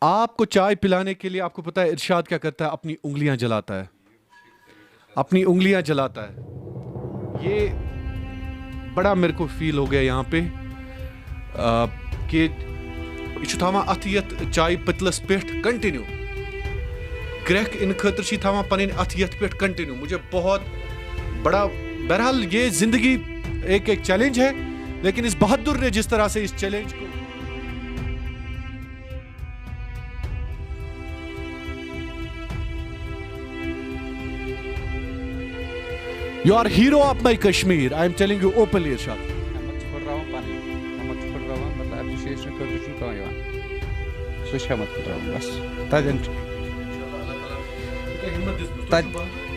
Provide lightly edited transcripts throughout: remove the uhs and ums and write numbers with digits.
آپ کو چائے پلانے کے لیے آپ کو پتا ہے ارشاد کیا کرتا ہے؟ اپنی انگلیاں جلاتا ہے، اپنی انگلیاں جلاتا ہے. یہ بڑا میرے کو فیل ہو گیا یہاں پہ کہ یہ چھُ تھاوان اتھ یتھ چائے پتلس پٮ۪ٹھ کنٹینیو گرٛٮ۪کھ ان خٲطرٕ چھِ تھاوان پنٕنۍ اتھ یتھ پٮ۪ٹھ کنٹینیو. مجھے بہت بڑا بہرحال یہ زندگی ایک چیلنج ہے، لیکن اس بہادر نے جس طرح سے اس چیلنج کو You are hero of my Kashmir. I am telling you openly, Irshad.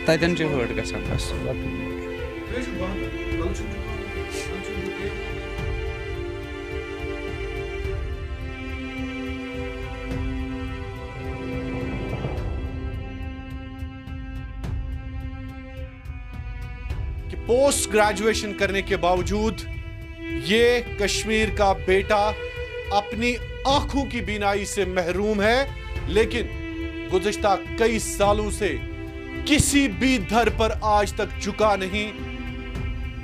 تتٮ۪ن چھِ ہٲٹ گژھان بس. کہ پوسٹ گریجویشن کرنے کے باوجود یہ کشمیر کا بیٹا اپنی آنکھوں کی بینائی سے محروم ہے، لیکن گزشتہ کئی سالوں سے کسی بھی در پر آج تک جھکا نہیں،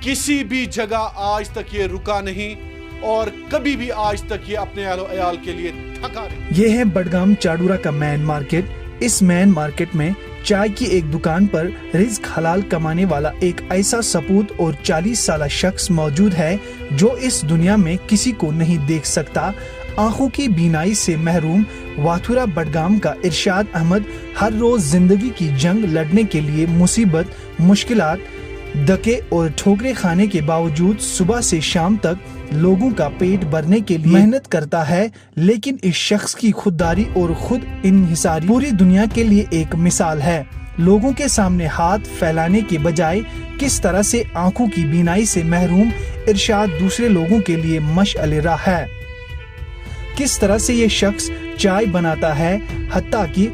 کسی بھی جگہ آج تک یہ رکا نہیں، اور کبھی بھی آج تک یہ اپنے اہل و عیال کے لیے تھکا نہیں. یہ ہے بڈگام چاڈورا کا مین مارکیٹ. اس مین مارکیٹ میں چائے کی ایک دکان پر رزق حلال کمانے والا ایک ایسا سپوت اور 40 سالہ شخص موجود ہے جو اس دنیا میں کسی کو نہیں دیکھ سکتا. آنکھوں کی بینائی سے محروم واتھورا بڈگام کا ارشاد احمد ہر روز زندگی کی جنگ لڑنے کے لیے مصیبت، مشکلات، دھکے اور ٹھوکریں کھانے کے باوجود صبح سے شام تک لوگوں کا پیٹ بھرنے کے لیے محنت کرتا ہے. لیکن اس شخص کی خودداری اور خود انحصاری پوری دنیا کے لیے ایک مثال ہے. لوگوں کے سامنے ہاتھ پھیلانے کے بجائے کس طرح سے آنکھوں کی بینائی سے محروم ارشاد دوسرے لوگوں کے لیے مشعل راہ ہے. کس طرح سے یہ شخص چائے بناتا ہے، حتیٰ کہ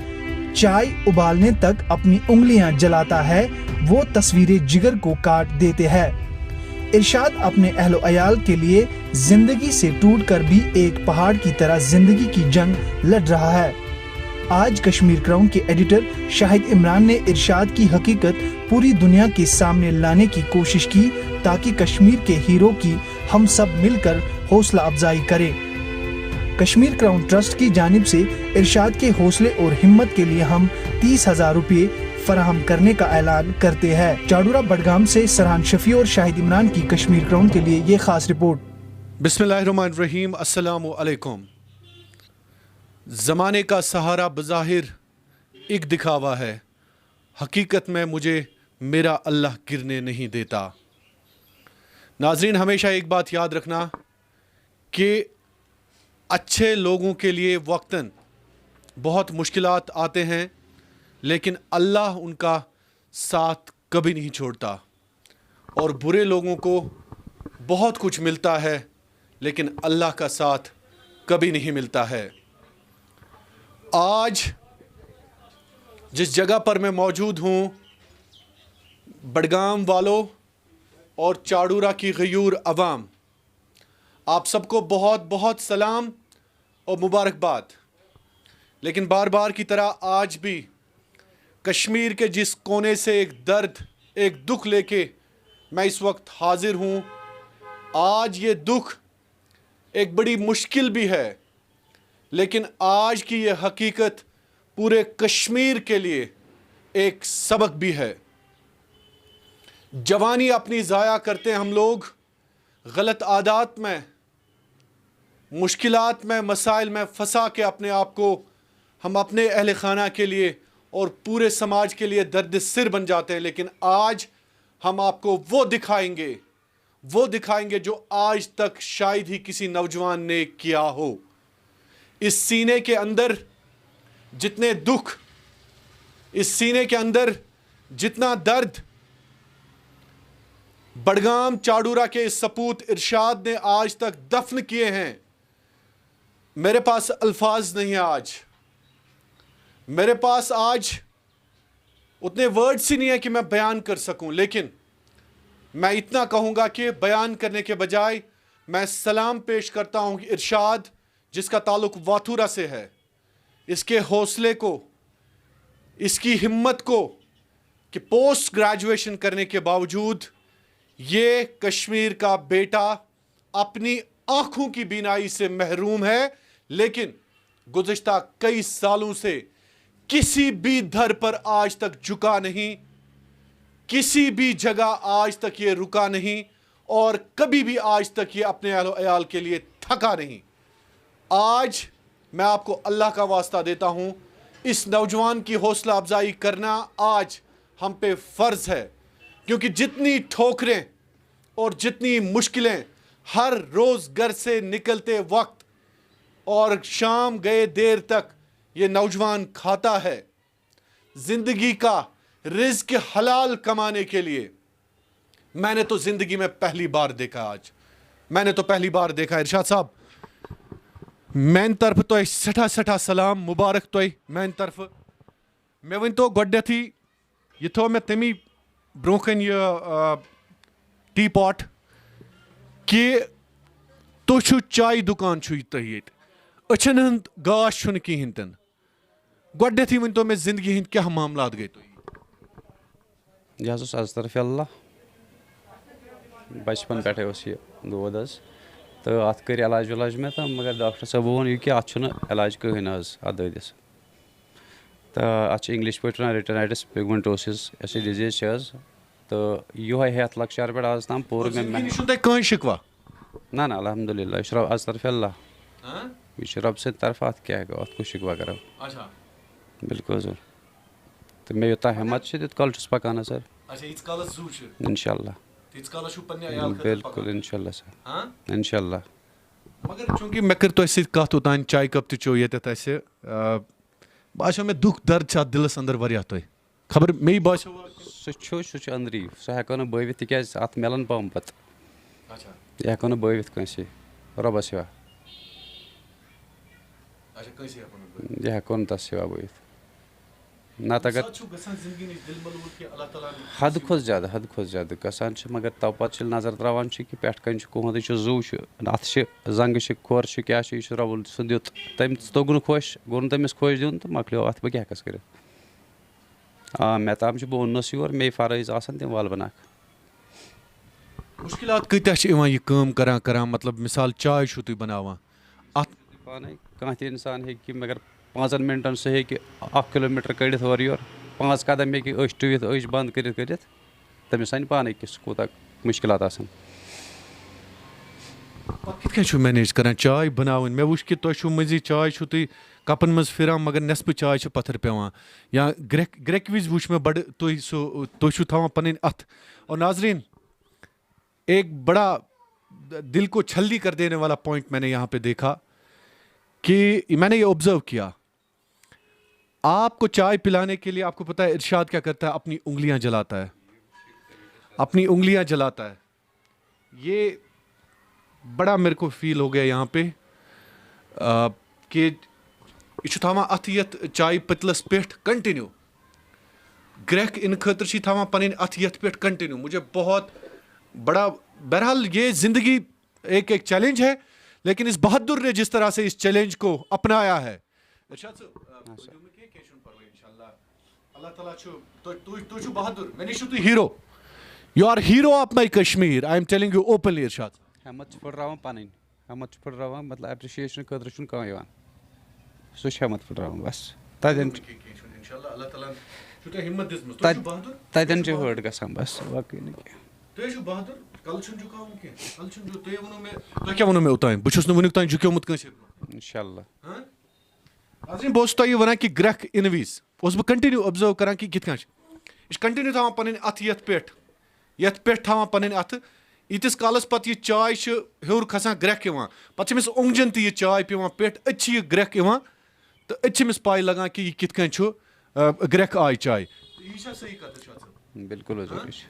چائے ابالنے تک اپنی انگلیاں جلاتا ہے، وہ تصویریں جگر کو کاٹ دیتے ہیں. ارشاد اپنے اہل و عیال کے لیے زندگی سے ٹوٹ کر بھی ایک پہاڑ کی طرح زندگی کی جنگ لڑ رہا ہے. آج کشمیر کراؤن کے ایڈیٹر شاہد عمران نے ارشاد کی حقیقت پوری دنیا کے سامنے لانے کی کوشش کی تاکہ کشمیر کے ہیرو کی ہم سب مل کر حوصلہ افزائی کریں. کشمیر کراؤن ٹرسٹ کی جانب سے ارشاد کے حوصلے اور ہمت کے لیے ہم 30,000 روپے فراہم کرنے کا اعلان کرتے ہیں. چاڈورا بڈگام سے سرحان شفیع اور شاہد عمران کی کشمیر کراؤن کے لیے یہ خاص رپورٹ. بسم اللہ الرحمن الرحیم. السلام علیکم. زمانے کا سہارا بظاہر ایک دکھاوا ہے، حقیقت میں مجھے میرا اللہ گرنے نہیں دیتا. ناظرین، ہمیشہ ایک بات یاد رکھنا کہ اچھے لوگوں کے لیے وقتاً بہت مشکلات آتے ہیں، لیکن اللہ ان کا ساتھ کبھی نہیں چھوڑتا. اور برے لوگوں کو بہت کچھ ملتا ہے، لیکن اللہ کا ساتھ کبھی نہیں ملتا ہے. آج جس جگہ پر میں موجود ہوں، بڈگام والوں اور چاڈورا کی غیور عوام، آپ سب کو بہت بہت سلام اور مبارکباد. لیکن بار بار کی طرح آج بھی کشمیر کے جس کونے سے ایک درد، ایک دکھ لے کے میں اس وقت حاضر ہوں، آج یہ دکھ ایک بڑی مشکل بھی ہے، لیکن آج کی یہ حقیقت پورے کشمیر کے لیے ایک سبق بھی ہے. جوانی اپنی ضائع کرتے ہیں ہم لوگ غلط عادات میں، مشکلات میں، مسائل میں پھنسا کے اپنے آپ کو ہم اپنے اہل خانہ کے لیے اور پورے سماج کے لیے درد سر بن جاتے ہیں. لیکن آج ہم آپ کو وہ دکھائیں گے جو آج تک شاید ہی کسی نوجوان نے کیا ہو. اس سینے کے اندر جتنے دکھ، اس سینے کے اندر جتنا درد بڈگام چاڈورا کے اس سپوت ارشاد نے آج تک دفن کیے ہیں، میرے پاس الفاظ نہیں ہیں. آج میرے پاس آج اتنے ورڈز ہی نہیں ہیں کہ میں بیان کر سکوں. لیکن میں اتنا کہوں گا کہ بیان کرنے کے بجائے میں سلام پیش کرتا ہوں کہ ارشاد جس کا تعلق واتھورا سے ہے، اس کے حوصلے کو, اس کی ہمت کو کہ پوسٹ گریجویشن کرنے کے باوجود یہ کشمیر کا بیٹا اپنی آنکھوں کی بینائی سے محروم ہے, لیکن گزشتہ کئی سالوں سے کسی بھی در پر آج تک جھکا نہیں, کسی بھی جگہ آج تک یہ رکا نہیں, اور کبھی بھی آج تک یہ اپنے اہل و عیال کے لیے تھکا نہیں. آج میں آپ کو اللہ کا واسطہ دیتا ہوں, اس نوجوان کی حوصلہ افزائی کرنا آج ہم پہ فرض ہے, کیونکہ جتنی ٹھوکریں اور جتنی مشکلیں ہر روز گھر سے نکلتے وقت اور شام گئے دیر تک یہ نوجوان کھاتا ہے, زندگی کا رزق حلال کمانے کے لیے, میں نے تو زندگی میں پہلی بار دیکھا, آج میں نے تو پہلی بار دیکھا. ارشاد صاحب میان طرف تو سٹھا سٹھا سلام مبارک تو میان طرف. میں ون تو گۄڈنیتھٕے یہ تھو میں تمی برونٛہہ کَنۍ یہ ٹی پاٹ کہ تُہۍ چھُو چایہِ دُکان چھُو تۄہہِ ییٚتہِ, أچھن ہُنٛد گاش چھُنہٕ کِہیٖنۍ تہِ نہٕ. گۄڈنیتھٕے ؤنۍ تو مےٚ زندگی ہٕنٛدۍ کیٛاہ معاملات گٔے تۄہہِ؟ یہ حظ اوس از طرف اللہ, بچپن پٮ۪ٹھے اوس یہِ دود حظ, تہٕ اَتھ کٔرۍ علاج ولاج مےٚ تہٕ مگر ڈاکٹر صٲبو ووٚن یہِ کہِ اَتھ چھُنہٕ علاج کٕہٕنۍ حظ اَتھ دٲدِس, تہٕ اَتھ چھِ اِنٛگلِش پٲٹھۍ وَنان رِٹَنایٹِس پِگمنٹوسِس یۄس یہِ ڈِزیٖز چھِ حظ, تہٕ یِہوٚے ہٮ۪تھ لۄکچار پٮ۪ٹھ آز تام پوٚر مےٚ زندگی چھُنہٕ تۄہہِ کٕہٕنۍ شِکوا؟ نہ نہ الحمدُاللہ, یہِ چھُ رۄب از طرف اللہ, یہِ چھُ رۄبہٕ سٕنٛدِ طرفہٕ, اَتھ کیٛاہ ہٮ۪کو, اَتھ کُس شِکوا کَرو. بالکل حضوٗر, تہٕ مےٚ یوٗتاہ ہٮ۪مت چھُ تیوٗت کال چھُس پَکان حظ سر, اِنشاء اللہ بالکل اِنشاء اللہ سر, اِنشاء اللہ. مگر چوٗنٛکہِ مےٚ کٔر تۄہہِ سۭتۍ کَتھ اوٚتانۍ چایہِ کپ تہِ چیوٚو ییٚتٮ۪تھ اَسہِ, باسیو مےٚ دُکھ درد چھِ اَتھ دِلس انٛدر واریاہ تۄہہِ, خبر مے باسیو سُہ چھُ أنٛدری, سُہ ہٮ۪کو نہٕ بٲوِتھ تِکیٛازِ اَتھ مِلان پَمپ پَتہٕ, یہِ ہٮ۪کو نہٕ بٲوِتھ کٲنٛسے, رۄبَس سِوا, یہِ ہٮ۪کو نہٕ تَس سِوا بٲوِتھ. نتہٕ اگر حدٕ کھۄتہٕ زیادٕ گژھان چھِ, مگر تو پتہٕ چھِ نظر ترٛاوان چھِ کہِ پٮ۪ٹھٕ کَنۍ چھُ کوہندٕ چھُ زوٗ چھُ, اَتھ چھِ زنٛگہٕ چھِ کھۄر چھُ کیٛاہ چھُ, یہِ چھُ رۄبُل سُنٛد دیُت, تٔمِس توٚگ نہٕ خۄش, گوٚو نہٕ تٔمِس خۄش دیُن تہٕ مۄکلیو اَتھ, بہٕ کیٛاہ ہٮ۪کَس کٔرِتھ. مےٚ تام چھُ بہٕ اوٚننَس یور, مے فرٲیض آسان تِم والہٕ بہٕ نکھٕ. مُشکِلات کۭتیاہ چھِ یِوان یہِ کٲم کران, مطلب مِثال چاے چھُو تُہۍ بناوان اَتھ پانے کانٛہہ تہِ اِنسان ہیٚکہِ مگر 5 مِنٹن سُہ ہیٚکہِ 1 کِلوٗمیٖٹر کٔڑِتھ اورٕ یور, 5 قدم ہیٚکہِ أچھ ٹُوِتھ, أچھ بنٛد کٔرِتھ تٔمِس سَنہِ پانے کہِ سُہ کوٗتاہ مُشکِلات آسان. پتہٕ کِتھ کٔنۍ چھُو مینیج کران چاے بناوٕنۍ؟ مےٚ وٕچھ کہِ تۄہہِ چھُو مٔنٛزی چاے چھُو تُہۍ کپن منٛز پھِران مگر نٮ۪صفہٕ چاے چھِ پتھر پیٚوان, یا گرٛٮ۪کہِ وِزِ وٕچھ مےٚ بڑٕ تُہۍ چھُو تھاوان پنٕنۍ اَتھٕ. اور ناظریٖن ایک بڑا دل کو چھلنی کر دینے والا پوائنٹ میں نے یہاں پہ دیکھا کہ میں نے یہ آبزرو کیا, آپ کو چائے پلانے کے لیے آپ کو پتا ہے ارشاد کیا کرتا ہے, اپنی انگلیاں جلاتا ہے, اپنی انگلیاں جلاتا ہے. یہ بڑا میرے کو فیل ہو گیا یہاں پہ کہ یہ چھُ تھاوان اَتھٕ یَتھ چایہِ پٔتلَس پٮ۪ٹھ کنٹِنیو, گرٛٮ۪کھ اِنہٕ خٲطرٕ چھِ تھاوان پنٕنۍ اَتھٕ یَتھ پٮ۪ٹھ کنٹِنیو. مجھے بہت بڑا, بہرحال یہ زندگی ایک چیلنج ہے, لیکن اس بہادر نے جس طرح سے اس چیلنج کو اپنایا ہے, اللہ تعالیٰ چھُ بہادر, مےٚ نِش چھُو تُہۍ hero, you are hero of my Kashmir, I am telling you openly Irshad. ہٮ۪مت چھِ پھٕٹراوان پَنٕنۍ, ہٮ۪مت چھِ پھٕٹراوان, مطلب ایپرِشیشن خٲطرٕ چھُنہٕ کانٛہہ یِوان, سُہ چھُ ہٮ۪مت پھٕٹراوان بس. تَتٮ۪ن چھِ ہٲٹ گژھان بس, باقٕے نہٕ کینٛہہ. تۄہہِ کیٛاہ ووٚنوُ مےٚ اوٚتانۍ, بہٕ چھُس نہٕ وُنیُک تانۍ جُکیومُت کٲنٛسہِ. اِنشاء اللہ. بہٕ اوسُس تۄہہِ یہِ وَنان کہِ گرٛٮ۪کھ اِنہٕ وِزِ اوسُس بہٕ کنٹِنیو اوبزٲرو کران کہِ کِتھ کٔنۍ چھِ یہِ چھِ کنٹِنیو تھاوان پنٕنۍ اَتھٕ یَتھ پٮ۪ٹھ تھاوان پنٕنۍ اَتھٕ, ییٖتِس کالس پتہٕ یہِ چاے چھِ ہیوٚر کھسان گرٛٮ۪کھ یِوان, پتہٕ چھِ أمِس اوٚنٛگجن تہِ یہِ چاے پیٚوان پٮ۪ٹھ, أتۍ چھِ یہِ گرٛٮ۪کھ یِوان تہٕ أتۍ چھِ أمِس پاے لگان کہِ یہِ کِتھ کٔنۍ چھُ گرٛٮ۪کھ آیہِ چاے. بالکل حضوٗر, یہِ چھُ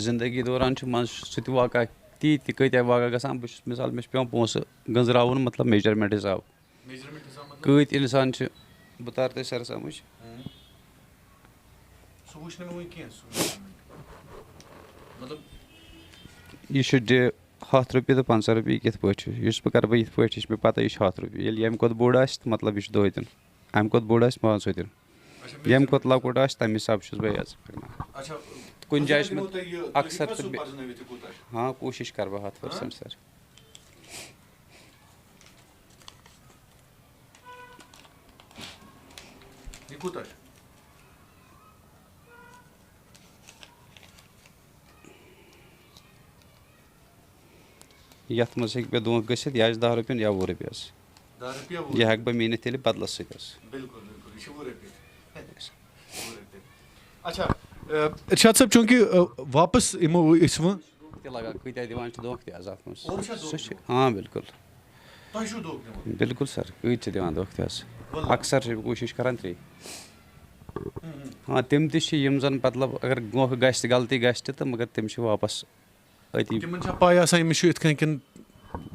زندگی دوران چھُ منٛزٕ سُہ تہِ واقعہ تیٖتۍ کۭتیاہ واقعہ گژھان, بہٕ چھُس مِثال مےٚ چھُ پیٚوان پونٛسہٕ گٔنٛزراوُن, مطلب میجرمینٹ حِساب, کۭتۍ اِنسان چھِ, بہٕ تارٕ تۄہہِ سر سمجھ. یہِ چھُ 100 رۄپیہِ تہٕ 50 رۄپیہِ یہِ کِتھ پٲٹھۍ چھُ یُس بہٕ کَرٕ بہٕ یِتھ پٲٹھۍ یہِ چھِ مےٚ پَتہ یہِ چھِ 100 رۄپیہِ ییٚلہِ ییٚمہِ کھۄتہٕ بوٚڑ آسہِ تہٕ مطلب یہِ چھُ 2 دِیُن اَمہِ کھۄتہٕ بوٚڑ آسہِ 500 دِیُن ییٚمہِ کھۄتہٕ لۄکُٹ آسہِ تَمہِ حِسابہٕ چھُس بہٕ یہِ کُنہِ جایہِ چھِ مےٚ اَکثر تہٕ ہاں کوٗشِش کَرٕ بہٕ 100% سَر یَتھ منٛز ہیٚکہِ مےٚ دھونٛکہٕ گٔژھِتھ یا آسہِ 10 رۄپیَن یا 20 رۄپیہِ حظ یہِ ہٮ۪کہٕ بہٕ میٖنِتھ تیٚلہِ بدلَس سۭتۍ حظ اچھا ارشاد صٲب چوٗنٛکہِ واپس یِمو أسۍ وۄنۍ تہِ لگان کۭتیاہ دِوان چھِ دھونٛکہٕ تہِ حظ اَتھ منٛز سُہ چھِ ہاں بِلکُل بِلکُل سَر کۭتۍ چھِ دِوان دھونٛکہٕ تہِ حظ اَکثر چھِ کوٗشِش کَران ترٛے ہاں تِم تہِ چھِ یِم زَن مطلب اگر دھونٛکہٕ گژھِ تہِ غلطی گژھِ تہِ تہٕ مگر تِم چھِ واپَس أتی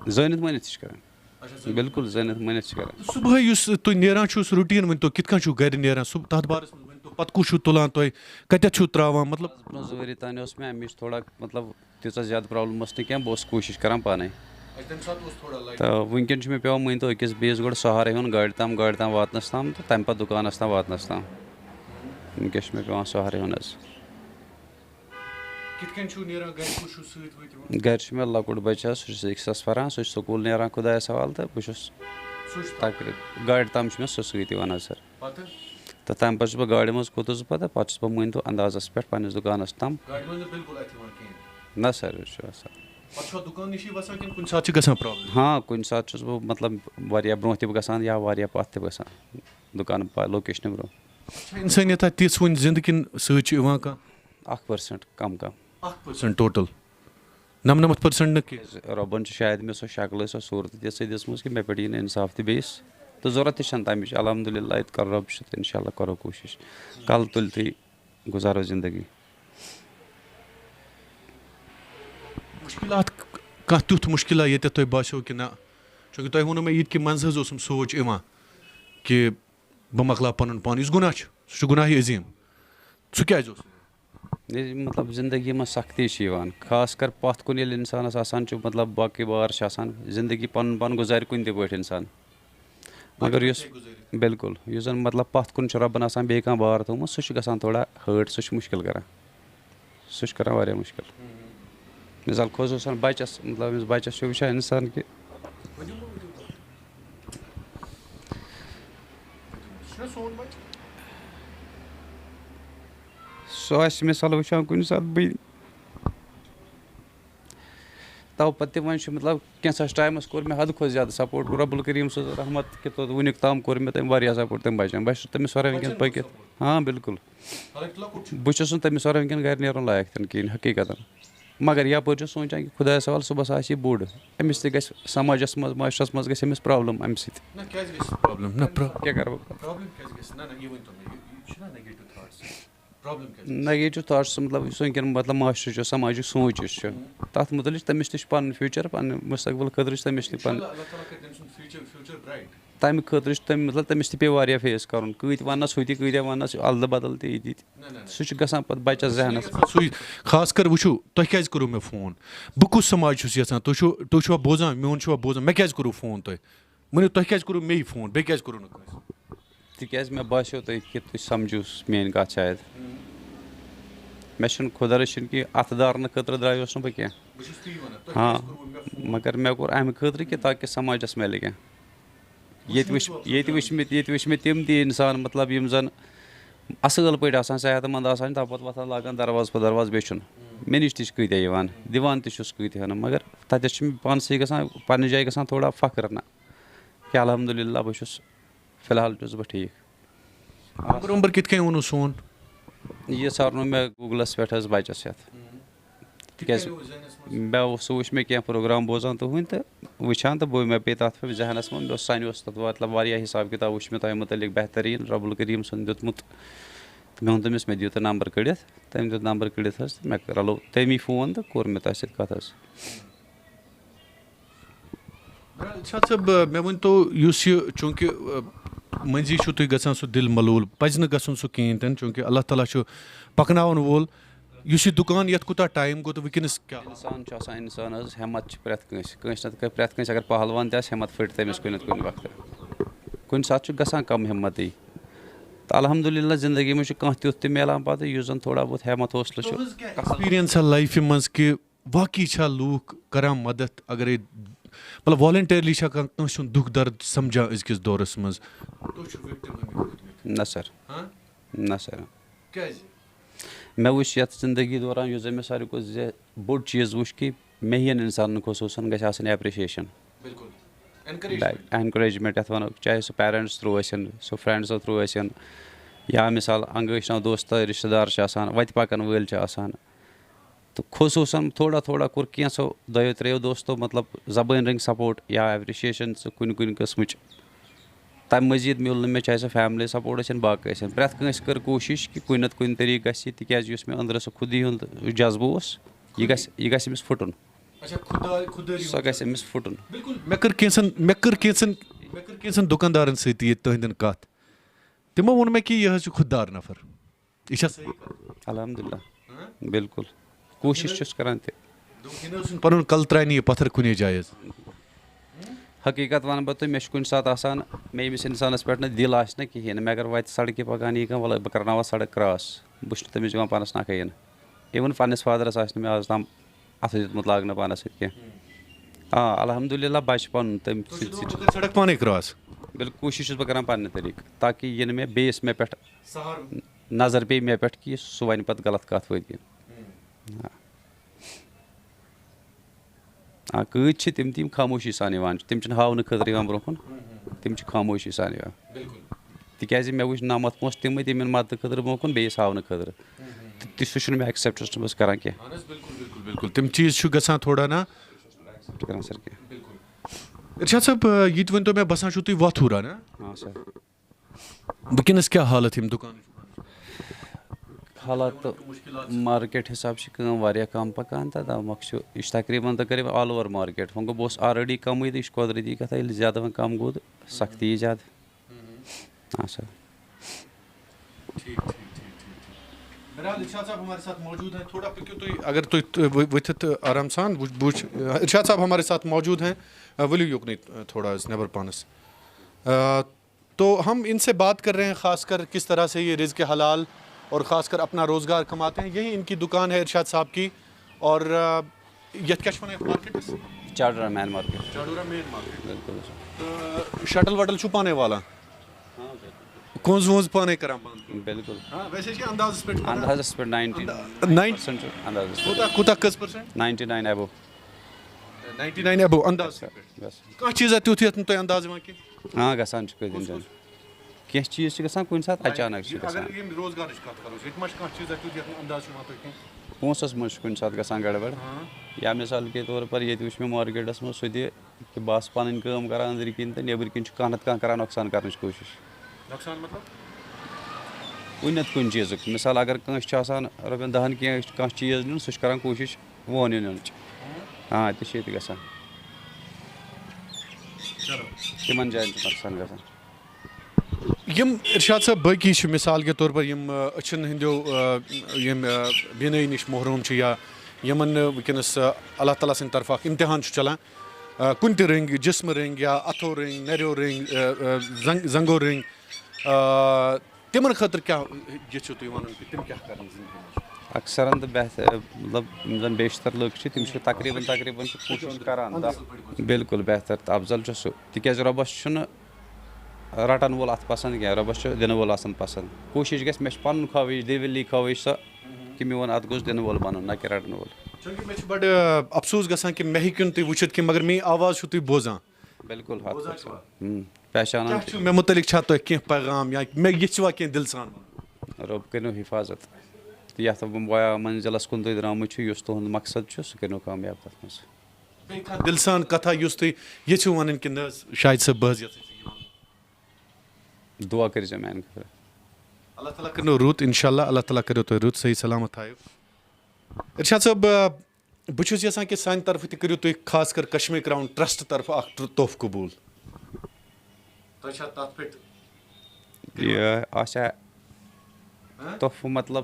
زٲنِتھ مٲنِتھ تہِ چھِ کَران بِلکُل زٲنِتھ مٲنِتھ چھِ کَران صُبحٲے یُس تُہۍ نیران چھُو سُہ روٗٹیٖن ؤنۍتو کِتھ کٔنۍ چھُو گرِ نیران سُہ تَتھ بارَس منٛز ؤنۍتو پَتہٕ کُس چھُو تُلان تُہۍ کَتٮ۪تھ چھُو ترٛاوان مطلب برونٛہہ 2 ؤری تانۍ اوس مےٚ اَمِچ تھوڑا مطلب تیٖژاہ زیادٕ پرٛابلِم ٲس نہٕ کینٛہہ بہٕ اوسُس کوٗشِش کَران پانَے تہٕ وٕنۍکٮ۪ن چھُ مےٚ پٮ۪وان مٲنۍتو أکِس بیٚیِس گۄڈٕ سہارٕ ہیوٚن گاڑِ تام واتنَس تام تہٕ تَمہِ پَتہٕ دُکانَس تام واتنَس تام وٕنۍکٮ۪س چھُ مےٚ پٮ۪وان سہارٕ ہیوٚن حظ گَرِ چھُ مےٚ لۄکُٹ بَچہِ حظ سُہ چھُ 6 پَران سُہ چھُ سکوٗل نیران خۄدایَس حوالہٕ تہٕ بہٕ چھُس تقریٖب گاڑِ تام چھُ مےٚ سُہ سۭتۍ یِوان حظ سَر تہٕ تَمہِ پَتہٕ چھُس بہٕ گاڑِ منٛز کھوٚتُس پَتہٕ چھُس بہٕ مٲنۍتو اَندازَس پٮ۪ٹھ پنٛنِس دُکانَس تام نہ سَر یہِ چھُ آسان ہاں کُنہِ ساتہٕ چھُس بہٕ مطلب واریاہ برونٛہہ تہِ گژھان یا واریاہ پَتھ تہِ گژھان دُکان لوکیشنہِ برونٛہہ 1% کَم ٹوٹل 99% رۄبَن چھِ شاید مےٚ سۄ شکلٕے سۄ صوٗرتٕے تِژھٕے دِژمٕژ کہِ مےٚ پٮ۪ٹھ یی نہٕ اِنصاف تہِ بیٚیِس تہٕ ضوٚرَتھ تہِ چھَنہٕ تَمِچ الحمدُاللہ ییٚتہِ کَرو رۄب چھُ تہٕ اِنشاء اللہ کَرو کوٗشِش کَلہٕ تُلتھٕے گُزارو زندگی مُشکِلات کانٛہہ تیُتھ مُشکِلا ییٚتٮ۪تھ تۄہہِ باسیو کہِ نہ چوٗنٛکہِ تۄہہِ ووٚنوُ مےٚ ییٚتہِ کہِ منٛزٕ حظ اوسُم سونٛچ یِوان کہِ بہٕ مۄکلاو پَنُن پان یُس گۄناہ چھُ سُہ چھُ گۄناہے عظیٖم سُہ کیٛازِ اوس مطلب زندگی منٛز سختی چھِ یِوان خاص کر پَتھ کُن ییٚلہِ اِنسانَس آسان چھُ مطلب باقٕے بار چھِ آسان زندگی پَنُن پان گُزارِ کُنہِ تہِ پٲٹھۍ اِنسان مگر یُس بِلکُل یُس زَن مطلب پَتھ کُن چھُ رۄبَن آسان بیٚیہِ کانٛہہ بار تھوٚمُت سُہ چھُ گژھان تھوڑا ہٲٹ سُہ چھُ مُشکِل کَران سُہ چھُ کَران واریاہ مُشکِل مِثال خصوٗصاً بَچَس مطلب أمِس بَچَس چھُ وٕچھان اِنسان کہِ سُہ آسہِ مِثال وٕچھان کُنہِ ساتہٕ بٕے تَو پَتہٕ تہِ وۄنۍ چھُ مطلب کینٛژھَس ٹایمَس کوٚر مےٚ حدٕ کھۄتہٕ زیادٕ سپوٹ رۄبُالکریٖم سٕنٛز رحمت کہِ وٕنیُک تام کوٚر مےٚ تٔمۍ واریاہ سپوٹ تٔمۍ بَچَن بہٕ چھُس تٔمِس وَرٲے وٕنۍکٮ۪ن پٔکِتھ ہاں بِلکُل بہٕ چھُس نہٕ تٔمِس وَرٲے وٕنۍکٮ۪ن گَرِ نیرُن لایق تہِ نہٕ کِہیٖنۍ حقیٖقتاً مگر یَپٲرۍ چھُس سونٛچان کہِ خۄدایَس حوالہٕ صُبحس آسہِ یہِ بوٚڑ أمِس تہِ گژھِ سماجَس منٛز معاشرَس منٛز گژھِ أمِس پرٛابلِم اَمہِ سۭتۍ کیٛاہ کَرٕ بہٕ نَگیٹِو تھاٹٕس مطلب یُس وٕنۍکٮ۪ن مطلب معاشرٕ چھُ سماجُک سونٛچ یُس چھُ تَتھ مُتعلِق تٔمِس تہِ چھُ پَنُن فیوٗچَر پَننہِ مُستقبِل خٲطرٕ چھُ تٔمِس تہِ پَنُن تَمہِ خٲطرٕ چھُ تٔمۍ مطلب تٔمِس تہِ پیٚیہِ واریاہ فیس کَرُن کۭتۍ وَننَس ہُہ تہِ کۭتیاہ وَننَس اَدلہٕ بدل تہِ یہِ تہِ سُہ چھُ گژھان پَتہٕ بَچَس ذہنَس سُے خاص کر وٕچھِو تۄہہِ کیٛازِ کوٚروٕ مےٚ فون بہٕ کُس سماج چھُس یَژھان تُہۍ چھُوا بوزان میون چھُوا بوزان مےٚ کیٛازِ کوٚروٕ فون تۄہہِ ؤنِو تۄہہِ کیٛازِ کوٚروٕ مے یہِ فون بیٚیہِ کیٛازِ کوٚروٕ نہٕ کٲنٛسہِ تِکیٛازِ مےٚ باسیو تۄہہِ کہِ تُہۍ سَمجھِو میٛٲنۍ کَتھ شاید مےٚ چھُنہٕ خۄدا رٔچھِنۍ کہِ اَتھٕ دارنہٕ خٲطرٕ درٛایوس نہٕ بہٕ کینٛہہ ہاں مگر مےٚ کوٚر اَمہِ خٲطرٕ کہِ تاکہِ سماجَس میلہِ کینٛہہ ییٚتہِ وٕچھ مےٚ تِم تہِ اِنسان مطلب یِم زَن اَصٕل پٲٹھۍ آسان صحت منٛد آسان تَمہِ پَتہٕ وۄتھان لاگان دَرواز پَتہٕ دَرواز بیچھُن مےٚ نِش تہِ چھِ کۭتیاہ یِوان دِوان تہِ چھُس کۭتِہَن مگر تَتٮ۪تھ چھُ مےٚ پانسٕے گژھان پنٛنہِ جایہِ گژھان تھوڑا فخر نہ کہِ الحمدُاللہ بہٕ چھُس فِلحال چھُس بہٕ ٹھیٖک کِتھ کٔنۍ ووٚنوُ سون یہِ ژھارنو مےٚ گوٗگلَس پٮ۪ٹھ حظ بَچَس یَتھ تِکیٛازِ سُہ وٕچھ مےٚ کینٛہہ پرٛوگرام بوزان تُہُنٛدۍ تہٕ وٕچھان تہٕ مےٚ پیٚیہِ تَتھ پٮ۪ٹھ ذہنَس منٛز مےٚ سانہِ اوس تَتھ مطلب واریاہ حِساب کِتاب وٕچھ مےٚ تۄہہِ مُتعلِق بہتریٖن رۄبُالکریٖم سُنٛد دیُتمُت تہٕ مےٚ ووٚن تٔمِس مےٚ دِیِو تُہۍ نمبر کٔڑِتھ تٔمۍ دیُت نمبر کٔڑِتھ حظ تہٕ مےٚ رَلوو تٔمی فون تہٕ کوٚر مےٚ تۄہہِ سۭتۍ کَتھ حظ ارشاد صٲب مےٚ ؤنۍتو یُس یہِ چوٗنٛکہِ مٔنٛزی چھُو تُہۍ گژھان سُہ دِل ملوٗل پَزِ نہٕ گژھُن سُہ کِہیٖنۍ تہِ نہٕ چوٗنٛکہِ اللہ تعالیٰ چھُ پَکناوَن وول یُس یہِ دُکان یَتھ کوٗتاہ ٹایم گوٚو تہٕ وٕنکٮ۪نَس کیٛاہ اِنسان چھُ آسان اِنسان حظ ہٮ۪مت چھِ پرٛٮ۪تھ کٲنٛسہِ کٲنٛسہِ نَتہٕ پرٛٮ۪تھ کٲنٛسہِ اگر پہلوان تہِ آسہِ ہٮ۪مت پھٕٹہِ تٔمِس کُنہِ نَتہٕ کُنہِ وقتہٕ کُنہِ ساتہٕ چھُ گژھان کَم ہٮ۪متٕے تہٕ الحمدُاللہ زندگی منٛز چھُ کانٛہہ تیُتھ تہِ مِلان پَتہٕ یُس زَن تھوڑا بہت ہٮ۪مت حوصلہٕ چھُ ایکسپیٖرینس لایفہِ منٛز کہِ واقعی چھا لوٗکھ کران مدد اگرے مطلب والنٹیرلی چھا کٲنٛسہِ ہُنٛد دُکھ درد سمجھان أزکِس دورس منٛز نہ سر نہ سر کیٛازِ مےٚ وٕچھ یَتھ زندگی دوران یُس زَن مےٚ ساروی کھۄتہٕ بوٚڑ چیٖز وٕچھ کہِ مےٚ ہِوٮ۪ن اِنسانن خصوٗصن گژھِ آسٕنۍ ایپرِشیشن اینکریجمنٹ یَتھ وَنو چاہے سُہ پیرنٹس تھروٗ ٲسِن سُہ فرینڈسو تھروٗ ٲسِن یا مِثال انگٲشناو دوستہٕ رِشتہٕ دار چھِ آسان وَتہِ پَکان وٲلۍ چھِ آسان تہٕ خصوٗصن تھوڑا تھوڑا کوٚر کینٛژھو دۄیو ترٛیو دوستو مطلب زبٲنۍ رٔنگۍ سپوٹ یا ایپرِشیشن سُہ کُنہِ کُنہِ قٕسمٕچ تَمہِ مٔزیٖد میوٗل نہٕ مےٚ چاہے سُہ فیملی سپوٹ ٲسِن باقٕے ٲسِن پرٛٮ۪تھ کٲنٛسہِ کٔر کوٗشِش کہِ کُنہِ نَتہٕ کُنہِ طریٖقہٕ گژھِ یہِ تِکیازِ یُس مےٚ أنٛدرٕ سُہ خُدی ہُنٛد جذبہٕ اوس یہِ گژھِ أمِس پھُٹُن سۄ گژھِ أمِس پھُٹُن مےٚ کٔر کینٛژھن دُکاندارن سۭتۍ ییٚتہِ تُہنٛدٮ۪ن کَتھ تِمو ووٚن مےٚ کہِ یہِ حظ چھُ خُددار نفر یہِ چھا صحیح کَتھ الحمدُاللہ بِلکُل کوٗشِش چھُس کران تہِ پَنُن کَلہٕ ترٛایہِ نہٕ یہِ پَتھر کُنے جایہِ حظ حقیٖقت وَنہٕ بہٕ تۄہہِ مےٚ چھُ کُنہِ ساتہٕ آسان مےٚ ییٚمِس اِنسانَس پٮ۪ٹھ نہٕ دِل آسہِ نہ کِہیٖنۍ نہٕ مےٚ اگر وَتہِ سڑکہِ پَکان یی کانٛہہ وَلہٕ بہٕ کَرناوَس سڑک کرٛاس بہٕ چھُس نہٕ تٔمِس دِوان پانَس نَکھٕ یِنہٕ اِوٕن پنٛنِس فادرَس آسہِ نہٕ مےٚ آز تام اَتھٕ دیُتمُت لاگنہٕ پانَس سۭتۍ کینٛہہ آ الحمدُاللہ بَچہِ پَنُن تٔمۍ سۭتۍ سڑک پانے کراس بِلکُل کوٗشِش چھُس بہٕ کَران پنٛنہِ طریٖقہٕ تاکہِ یِنہٕ مےٚ بیٚیِس مےٚ پٮ۪ٹھ نظر پیٚیہِ مےٚ پٮ۪ٹھ کہِ سُہ وَنہِ پَتہٕ غلط کَتھ وٲتۍ کۭتۍ چھِ تِم تہِ یِم خاموشی سان یِوان چھِ تِم چھِنہٕ ہاونہٕ خٲطرٕ یِوان برونٛہہ کُن تِم چھِ خاموشی سان یِوان تِکیازِ مےٚ وٕچھ نَمَتھ پونٛسہٕ تِمٕے تِمن مدتہٕ خٲطرٕ برونٛہہ کُن بیٚیِس ہاونہٕ خٲطرٕ تہٕ سُہ چھُنہٕ مےٚ ایٚکسیپٹ چھُس نہٕ بہٕ کران کینٛہہ بِلکُل تِم چیٖز چھُ گژھان تھوڑا نا کران سر کینٛہہ اِرشاد صٲب یہِ تہِ ؤنۍتو مےٚ باسان چھُو تُہۍ وۄتھوٗرا نا سر وٕنکٮ۪نس کیٛاہ حالت ییٚمہِ دُکان حالات تہٕ مارکیٹ حِساب چھِ کٲم واریاہ کَم پَکان تہٕ تَمُک چھُ یہِ چھُ تقریٖباً تقریٖباً آل اوٚوَر مارکیٹ وۄنۍ گوٚو بہٕ اوسُس آلریڈی کَمٕے تہٕ یہِ چھُ قۄدرٔتی کَتھا ییٚلہِ زیادٕ وۄنۍ کَم گوٚو تہٕ سختی یی زیادٕ سر بہرحال ارشاد صاحب ہمارے ساتھ موجود ہیں تھوڑا پٔکِو تُہۍ اگر تُہۍ ؤتھِتھ آرام سان بہٕ وٕچھ ارشاد صاحب ہمارے ساتھ موجود ہیں ؤلِو یوٚکنُے تھوڑا حظ نٮ۪بر پانس تو ہم ان سے بات کر رہے ہیں خاص کر کس طرح سے یہ رزق حلال اور خاص کر اپنا روزگار کماتے ہیں یہی ان کی دکان ہے ارشاد صاحب کی اور یتھ کیا چھِ وَنان markets Chadoora main market Chadoora main market بِلکُل تہٕ شٹل وٹل چھُو پانے والان کونٛز وونٛز پانے کران بنٛد بِلکُل ویسے چھِ اندازس پٮ۪ٹھ اندازس پٮ۪ٹھ 90% چھُ اندازس پٮ۪ٹھ کوٗتاہ کٔژ پٔرسنٹ 99 ایبو 99 ایبو انداز کانٛہہ چیٖزا تیُتھ یتھ نہٕ تۄہہِ انداز یِوان کینٛہہ گژھان چھُ کٲنٛسہِ زَن کینٛہہ چیٖز چھِ گژھان کُنہِ ساتہٕ اچانک چھِ گژھان روزگارٕچ کتھ کرو ییٚتہِ ما چھِ کانٛہہ چیٖزا تیُتھ یتھ نہٕ انداز چھُ یِوان تۄہہِ کینٛہہ پونٛسَس منٛز چھُ کُنہِ ساتہٕ گژھان گڑبڑ یا مِثال کے طور پر ییٚتہِ وٕچھ مےٚ مارکیٹَس منٛز سُہ تہِ کہِ بہٕ آسہٕ پَنٕنۍ کٲم کران أنٛدرۍ کِنۍ تہٕ نیٚبٕرۍ کِنۍ چھُ کانٛہہ نتہٕ کانٛہہ کران نۄقصان کرنٕچ کوٗشِش کُنہِ نتہٕ کُنہِ چیٖزُک مِثال اگر کٲنٛسہِ چھُ آسان رۄپیَن 10 کانٛہہ چیٖز نیُن سُہ چھُ کران کوٗشِش وونہِ نِنٕچ تہِ چھِ ییٚتہِ گژھان تِمن جاین چھُ نۄقصان گژھان یِم ارشاد صٲب باقٕے چھِ مِثال کے طور پر یِم أچھن ہٕنٛدیو یِم بینٲیی نِش محروٗم چھِ یا یِمن نہٕ وٕنکیٚنس اللہ تعالیٰ سٕنٛدِ طرفہٕ اکھ اِمتِحان چھُ چلان کُنہِ تہِ رٔنٛگۍ جسمہٕ رٔنٛگۍ یا اَتھو رٔنٛگۍ نَریو رٔنٛگۍ زنٛگو رٔنٛگۍ تِمن خٲطرٕ کیٛاہ یژھِو تُہۍ وَنُن کہِ تِم کیٛاہ کرن زندگی منٛز اکثرن تہٕ بہتر مطلب یِم زن بیشتر لُکھ چھِ تِم چھِ تقریٖباً چھِ کوٗشِش کران بِلکُل بہتر تہٕ افضل چھُ سُہ تِکیازِ رۄبس چھُنہٕ رٹن وول اتھ پسنٛد کینٛہہ رۄبس چھُ دِنہٕ وول آسان پسنٛد کوٗشِش گژھِ مےٚ چھِ پنُن خٲہِش دِلی خٲہِش سۄ کہِ میون اتھ گوٚژھ دِنہٕ وول بنُن نہ کہِ رٹن وول چوٗنٛکہِ مےٚ چھُ بڑٕ افسوٗس گژھان کہِ مےٚ ہیٚکِو نہٕ تُہۍ وٕچھِتھ کینٛہہ مگر میٲنۍ آواز چھِو تُہۍ بوزان بِلکُل پہچانان مےٚ مُتعلِق چھا تۄہہِ کینٛہہ پیغام یا مےٚ یژھِوا کینٛہہ دِلہٕ سان رۄب کٔرِنو حِفاظت تہٕ یتھ ویا منزِلس کُن تُہۍ درٛامٕتۍ چھِو یُس تُہُنٛد مقصد چھُ سُہ کٔرِنو کامیاب تتھ منٛز بیٚیہِ کانٛہہ دِلہٕ سان کتھا یُس تُہۍ یژھِو وَنٕنۍ کہِ نہ حظ شاہِد صٲب بہٕ حظ یژھٕ دُعا کٔرۍزیو میانہِ خٲطرٕ اللہ تعالیٰ کٔرِنو رُت انشاء اللہ اللہ تعالیٰ کٔرِو تُہۍ رُت صحیح سلامت تھٲیِو ارشاد صٲب بہٕ چھُس یژھان کہِ سانہِ طرفہٕ تہِ کٔرِو تُہۍ خاص کر کشمیٖر کراوُن ٹرسٹ طرفہٕ اکھ تحفہٕ قبوٗل تۄہہِ چھا تتھ پٮ۪ٹھ یہِ آسیا تحفہٕ مطلب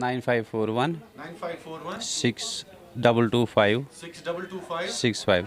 9541 9541 6225 6225 65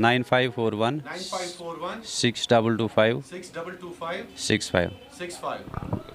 9541 9541 6225 6225 65 65।